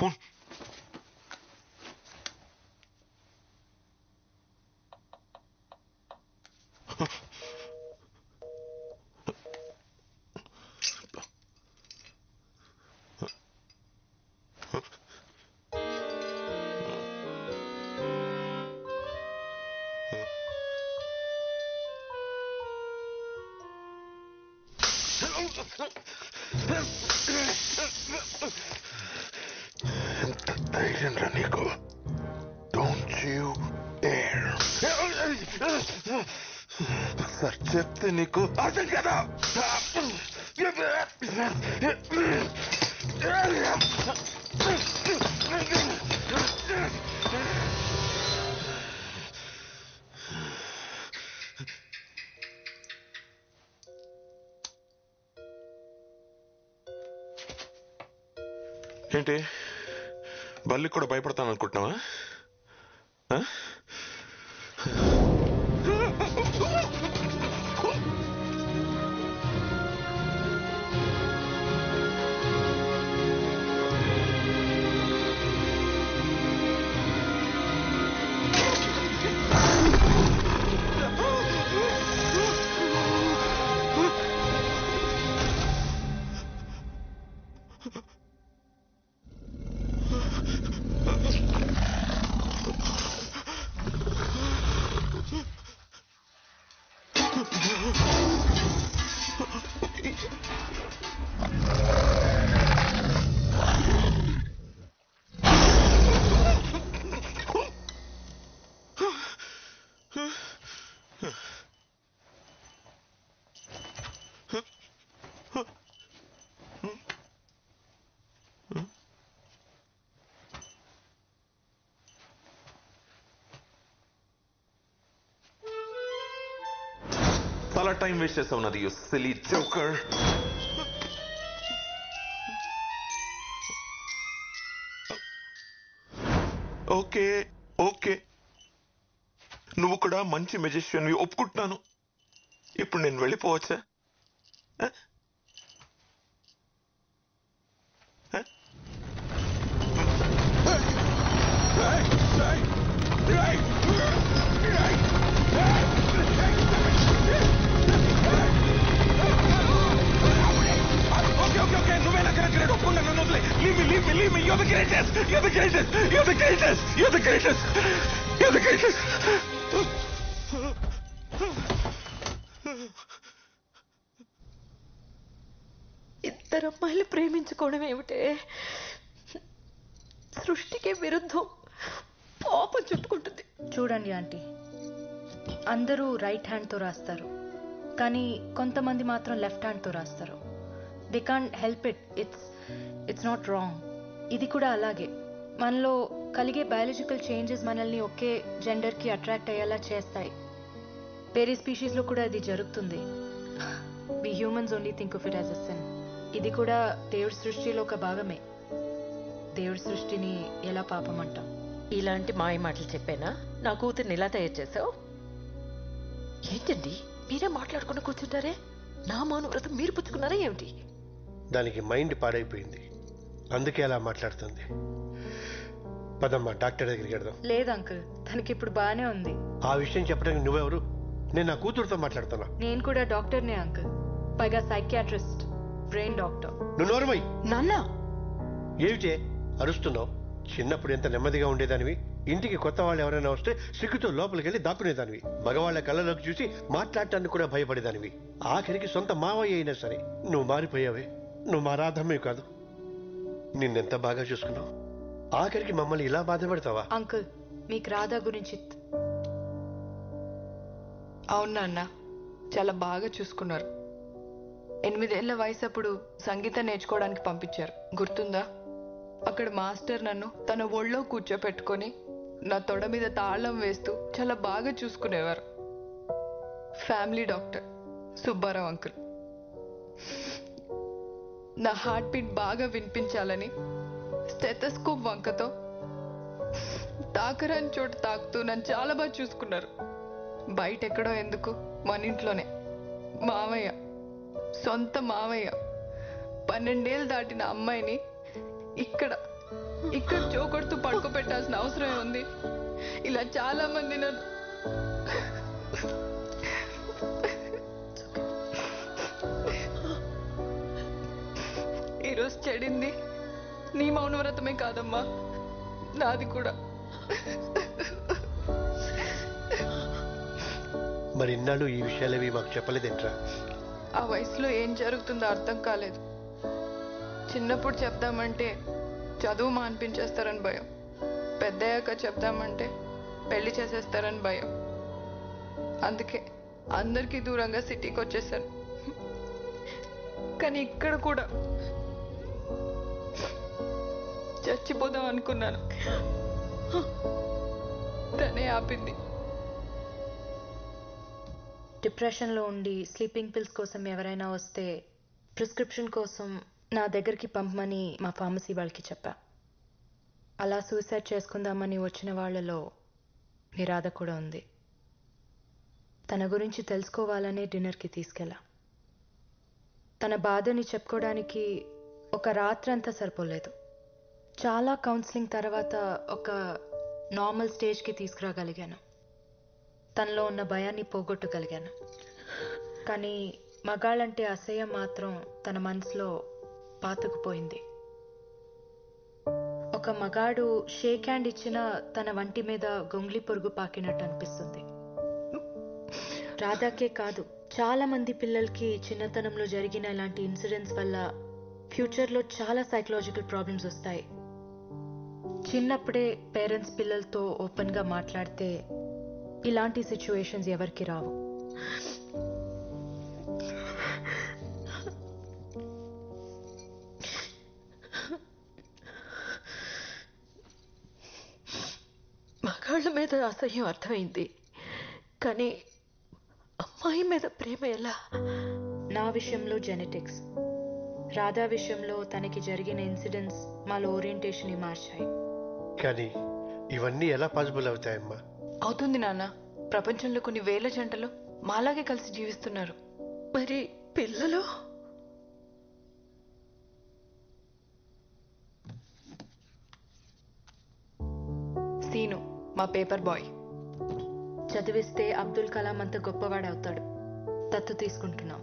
Phone. ఎంత ధైర్యం రా నీకు? Don't you dare. సార్ చెప్తే నీకు అర్థం కదా? ఏంటి, బల్లికి కూడా భయపడతాను అనుకుంటున్నావా? చాలా టైం వేస్ట్ చేసావు నాది, you silly joker. Okay okay, నువ్వు కూడా మంచి మెజిషియన్వి ఒప్పుకుంటున్నాను. ఇప్పుడు నేను వెళ్ళిపోవచ్చా? Leave me, you're the greatest! You're the greatest! You're the greatest! You're the greatest! You're the greatest! ఇద్దరు అమ్మాయిలు ప్రేమించుకోవడం ఏమిటే? సృష్టికి విరుద్ధం. పాపం చెప్పుకుంటుంది. చూడండి ఆంటీ, అందరూ రైట్ హ్యాండ్తో రాస్తారు, కానీ కొంతమంది మాత్రం లెఫ్ట్ హ్యాండ్తో రాస్తారు. They can't help it. It's not wrong. ఇది కూడా అలాగే. మనలో కలిగే బయాలజికల్ చేంజెస్ మనల్ని ఒకే జెండర్కి అట్రాక్ట్ అయ్యేలా చేస్తాయి. వేరే స్పీషీస్లో కూడా ఇది జరుగుతుంది. We humans only think of it as a sin. ఇది కూడా దేవుడి సృష్టిలో ఒక భాగమే. దేవుడి సృష్టిని ఎలా పాపం అంటాం? ఇలాంటి మాయ మాటలు చెప్పానా? నా కూతుర్ని ఇలా తయారు చేసావు ఏంటండి? మీరే మాట్లాడుకుని కూర్చుంటారే. నా మౌనవ్రతం మీరు పుచ్చుకున్నారా ఏమిటి? దానికి మైండ్ పాడైపోయింది, అందుకే అలా మాట్లాడుతుంది. పదమ్మా, డాక్టర్ దగ్గరికి వెళ్దాం. లేదు అంకుల్, తనకి ఇప్పుడు బాగానే ఉంది. ఆ విషయం చెప్పడానికి నువ్వెవరు? నేను నా కూతురుతో మాట్లాడుతున్నా. నేను కూడా డాక్టర్నే అంకుల్, పైగా సైకియాట్రిస్ట్, బ్రెయిన్ డాక్టర్. నువ్వు నోరుమై. నాన్న ఏమిటే అరుస్తున్నావు? చిన్నప్పుడు ఎంత నెమ్మదిగా ఉండేదానివి. ఇంటికి కొత్త వాళ్ళు ఎవరైనా వస్తే సిగ్గుతో లోపలికి వెళ్ళి దాక్కునేదానివి. మగవాళ్ళ కళ్ళలోకి చూసి మాట్లాడటానికి కూడా భయపడేదానివి. ఆఖరికి సొంత మావయ్య అయినా సరే నువ్వు మారిపోయావే. నువ్వు మా రాధమ్మే కాదు. నిన్నెంత బాగా చూసుకున్నావు, ఆఖరికి మమ్మల్ని ఇలా బాధపడతావా? అంకుల్, మీకు రాధా గురించి అవునా అన్న, చాలా బాగా చూసుకున్నారు. 8 ఏళ్ల వయసు అప్పుడు సంగీతం నేర్చుకోవడానికి పంపించారు, గుర్తుందా? అక్కడ మాస్టర్ నన్ను తన ఒళ్ళో కూర్చోపెట్టుకొని నా తొడ మీద తాళం వేస్తూ చాలా బాగా చూసుకునేవారు. Family doctor Subbarao uncle. నా హార్ట్ బీట్ బాగా వినిపించాలని స్టెథోస్కోప్ వంకతో తాకరాని చోట తాకుతూ నన్ను చాలా బాగా చూసుకున్నారు. బయట ఎక్కడో ఎందుకు, మన ఇంట్లోనే. మావయ్య, సొంత మావయ్య 12 ఏళ్ళు దాటిన అమ్మాయిని ఇక్కడ ఇక్కడ జోకొడుతూ పడుకోబెట్టాల్సిన అవసరమే ఉంది. ఇలా చాలా మంది నన్ను ఈరోజు చెడింది నీ మౌనవ్రతమే కాదమ్మా, నాది కూడా. మరి ఇన్నాళ్ళు ఈ విషయాలేవి మాకు చెప్పలేదేంట్రా? ఆ వయసులో ఏం జరుగుతుందో అర్థం కాలేదు. చిన్నప్పుడు చెప్దామంటే చదువు మాన్పించేస్తారని భయం, పెద్దయ్యాక చెప్దామంటే పెళ్లి చేసేస్తారని భయం. అందుకే అందరికీ దూరంగా సిటీకి వచ్చేసాను. కానీ ఇక్కడ కూడా చచ్చిపోదాం అనుకున్నాను, తనే ఆపింది. డిప్రెషన్లో ఉండి స్లీపింగ్ పిల్స్ కోసం ఎవరైనా వస్తే ప్రిస్క్రిప్షన్ కోసం నా దగ్గరికి పంపమని మా ఫార్మసీ వాళ్ళకి చెప్పా. అలా సూసైడ్ చేసుకుందామని వచ్చిన వాళ్ళలో నిరాధ కూడా ఉంది. తన గురించి తెలుసుకోవాలనే డిన్నర్కి తీసుకెళ్ళా. తన బాధని చెప్పుకోవడానికి ఒక రాత్రంతా సరిపోలేదు. చాలా కౌన్సిలింగ్ తర్వాత ఒక నార్మల్ స్టేజ్కి తీసుకురాగలిగాను. తనలో ఉన్న భయాన్ని పోగొట్టగలిగాను. కానీ మగాళ్ళంటే అసహ్యం మాత్రం తన మనసులో పాతుకుపోయింది. ఒక మగాడు షేక్ హ్యాండ్ ఇచ్చినా తన వంటి మీద గొంగ్లి పురుగు పాకినట్టు అనిపిస్తుంది. రాధాకే కాదు, చాలా మంది పిల్లలకి చిన్నతనంలో జరిగిన ఇలాంటి ఇన్సిడెంట్స్ వల్ల ఫ్యూచర్లో చాలా సైకలాజికల్ ప్రాబ్లమ్స్ వస్తాయి. చిన్నప్పుడే పేరెంట్స్ పిల్లలతో ఓపెన్గా మాట్లాడితే ఇలాంటి సిచ్యువేషన్స్ ఎవరికి రావు. మగాళ్ళ మీద అసహ్యం అర్థమైంది, కానీ అమ్మాయి మీద ప్రేమ ఎలా? నా విషయంలో జెనెటిక్స్, రాధా విషయంలో తనకి జరిగిన ఇన్సిడెంట్స్ మాలో ఓరియంటేషన్ మార్చాయి. కానీ ఇవన్నీ ఎలా పాసిబుల్ అవుతాయమ్మా? అవుతుంది నాన్న. ప్రపంచంలో కొన్ని వేల జంటలు మాలాగే కలిసి జీవిస్తున్నారు. మరి పిల్లలు? సీను మా పేపర్ బాయ్. చదివిస్తే అబ్దుల్ కలాం అంత గొప్పవాడవుతాడు. దత్తు తీసుకుంటున్నాం.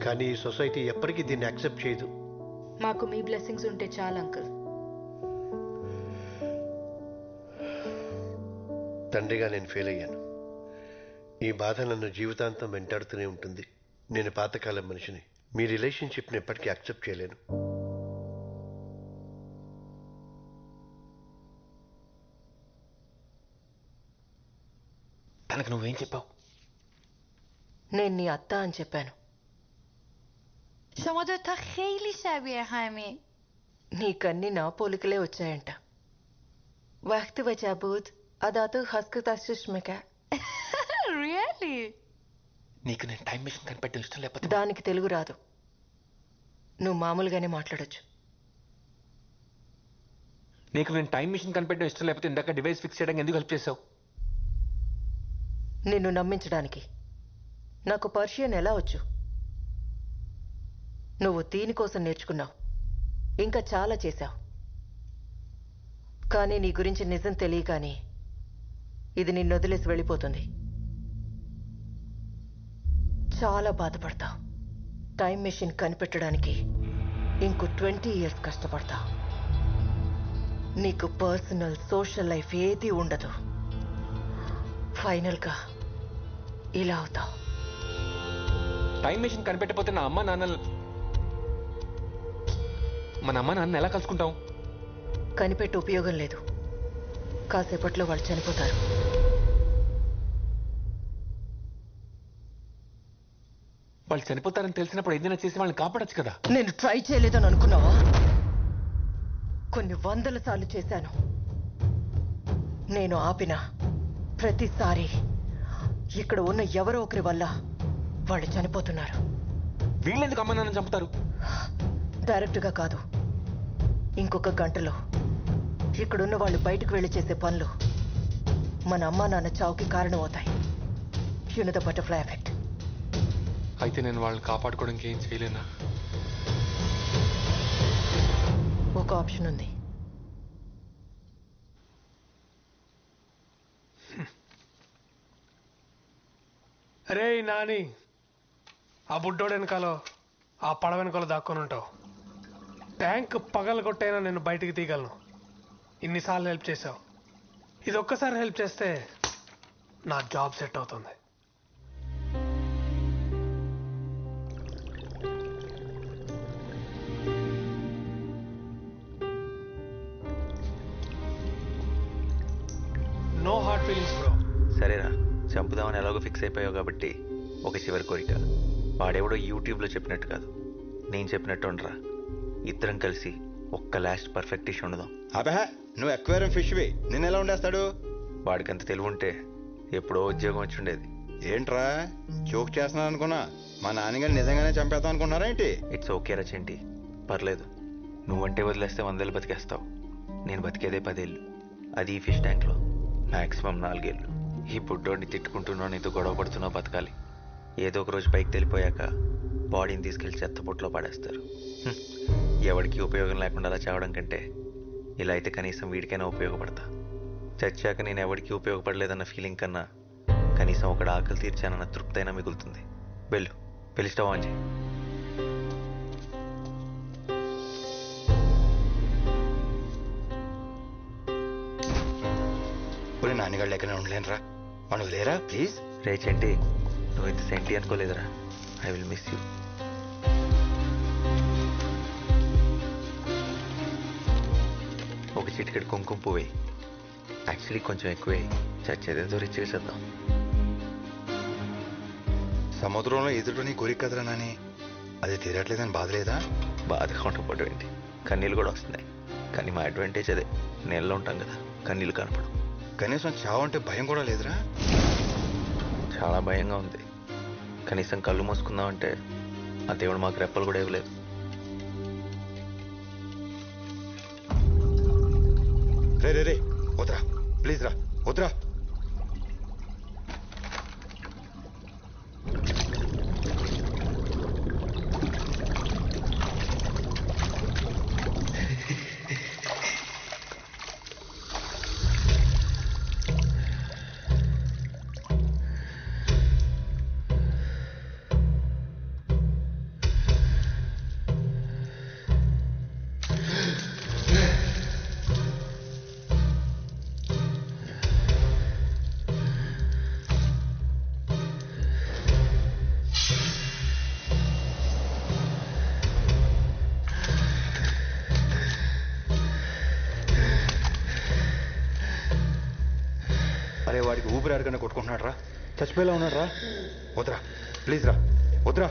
కానీ ఈ సొసైటీ ఎప్పటికీ దీన్ని యాక్సెప్ట్ చేయదు. మాకు మీ బ్లెస్సింగ్స్ ఉంటే చాలు అంకుల్. తండ్రిగా నేను ఫెయిల్ అయ్యాను. ఈ బాధ నన్ను జీవితాంతం వెంటాడుతూనే ఉంటుంది. నేను పాతకాలం మనిషిని. మీ రిలేషన్షిప్ని ఎప్పటికీ యాక్సెప్ట్ చేయలేను. తనకు నువ్వేం చెప్పావు? నేను నీ అత్త అని చెప్పాను. شما دوتا خیلی شبیه همین. నీకన్నీ నా పోలికలే వచ్చాయంట. వక్తి వచాబూద్ అదాతో హస్క తస్మిక. Really? నీకు నేను టైం మిషన్ కనిపెట్టడం ఇష్టం లేకపోతే దానికి తెలుగు రాదు. నువ్వు మామూలుగానే మాట్లాడొచ్చు. నీకు నేను టైం మిషన్ కనిపెట్టడం ఇష్టం లేకపోతే ఇందాక డివైస్ ఫిక్స్ చేయడానికి ఎందుకు హెల్ప్ చేసావు? నిన్ను నమ్మించడానికి. నాకు పర్షియన్ ఎలా వచ్చు? నువ్వు దీనికోసం నేర్చుకున్నావు, ఇంకా చాలా చేశావు. కానీ నీ గురించి నిజం తెలియగానే ఇది నిన్ను వదిలేసి వెళ్ళిపోతుంది. చాలా బాధపడతావు. టైం మెషిన్ కనిపెట్టడానికి ఇంకో 20 years కష్టపడతావు. నీకు పర్సనల్ సోషల్ లైఫ్ ఏదీ ఉండదు. ఫైనల్గా ఇలా అవుతావు. టైం మిషన్ కనిపెట్టకపోతే నా అమ్మ నాన్న మన అమ్మ నాన్న ఎలా కలుసుకుంటాం? కనిపెట్టి ఉపయోగం లేదు. కాసేపట్లో వాళ్ళు చనిపోతారు. వాళ్ళు చనిపోతారని తెలిసినప్పుడు ఏదైనా చేసి వాళ్ళని కాపాడొచ్చు కదా. నేను ట్రై చేయలేదని అనుకున్నావా? కొన్ని 100 సార్లు చేశాను. నేను ఆపిన ప్రతిసారి ఇక్కడ ఉన్న ఎవరో ఒకరి వల్ల వాళ్ళు చనిపోతున్నారు. వీళ్ళెందుకు అమ్మ నాన్న చంపుతారు? డైరెక్ట్గా కాదు, ఇంకొక గంటలో ఇక్కడున్న వాళ్ళు బయటకు వెళ్ళి చేసే పనులు మన అమ్మా నాన్న చావుకి కారణమవుతాయి. You know the butterfly effect. అయితే నేను వాళ్ళని కాపాడుకోవడానికి ఏం చేయలేనా? ఒక ఆప్షన్ ఉంది. అరే నాని, ఆ బుడ్డోడు వెనకాలో ఆ పడవ వెనకాల దాక్కొని ఉంటావు. ట్యాంక్ పగలగొట్టైనా నేను బయటికి తీయగలను. ఇన్నిసార్లు హెల్ప్ చేసావు. ఇది ఒక్కసారి హెల్ప్ చేస్తే నా జాబ్ సెట్ అవుతుంది. No heart feelings bro. సరేరా, చంపుదామని ఎలాగో ఫిక్స్ అయిపోయావు కాబట్టి ఒక చివరి కోరిక. వాడెవడో యూట్యూబ్లో చెప్పినట్టు కాదు, నేను చెప్పినట్టు ఉండరా. ఇద్దరం కలిసి ఒక్క లాస్ట్ పర్ఫెక్ట్ డిష్ ఉండదాం. అబహ, నువ్వు ఎక్వేరియం ఫిష్వి, నిన్ను ఎలా ఉండేస్తాడు? వాడికంత తెలివి ఉంటే ఎప్పుడో ఉద్యోగం వచ్చి ఉండేది. ఏంట్రా జోక్ చేస్తున్నాను అనుకున్నా? మా నాన్నగారు నిజంగానే చంపేద్దాం అనుకున్నారా ఏంటి? ఇట్స్ ఓకే రా చెంటి, పర్లేదు. నువ్వంటే వదిలేస్తే 100 ఏళ్ళు బతికేస్తావు. నేను బతికేదే 10 ఏళ్ళు, అది ఈ ఫిష్ ట్యాంక్లో మ్యాక్సిమం 4 ఏళ్ళు. ఈ బుడ్డోడిని తిట్టుకుంటున్నావు, నీతో గొడవ పడుతున్నావు, బతకాలి. ఏదో ఒక రోజు పైకి తెలిపోయాక బాడీని తీసుకెళ్లి చెత్తపుట్లో పడేస్తారు. ఎవరికి ఉపయోగం లేకుండా అలా చావడం కంటే ఇలా అయితే కనీసం వీడికైనా ఉపయోగపడతా. చచ్చాక నేను ఎవరికి ఉపయోగపడలేదన్న ఫీలింగ్ కన్నా కనీసం ఒకటి ఆకలి తీర్చానన్న తృప్తి అయినా మిగులుతుంది. వెళ్ళు, పెళ్లి స్టవ్ ఆన్ చేయి. నాన్నగాళ్ళు ఎక్కడ ఉండలేనురా, మనం లేరా ప్లీజ్. రే చెంటి, నువ్వు ఇంత సెంటి అనుకోలేదురా. I will miss you. ఒక చిటికెడు కుంకుమ పువ్వు, యాక్చువల్లీ కొంచెం ఎక్కువే, చచ్చేదేదో రిచ్ చేసేద్దాం. సముద్రంలో ఎదుటని కోరిక కదరా నాని, అది తీరట్లేదని బాధ లేదా? బాధగా ఉండకపోవడం ఏంటి, కన్నీళ్ళు కూడా వస్తున్నాయి. కానీ మా అడ్వాంటేజ్ అదే, నీళ్ళలో ఉంటాం కదా, కన్నీళ్ళు కనపడం. కనీసం చావంటే భయం కూడా లేదురా? చాలా భయంగా ఉంది. కనీసం కళ్ళు మూసుకుందామంటే ఆ దేవుడు మాకు రెప్పలు కూడా ఇవ్వలేదు. రే రే రే, వద్దురా ప్లీజ్ రా, వద్దురా. అరే వాడికి ఊపిరి అడగనే కొట్టుకుంటున్నాడు రా, చచ్చిపోయేలా ఉన్నాడు రా. వద్దురా ప్లీజ్ రా, వద్దురా.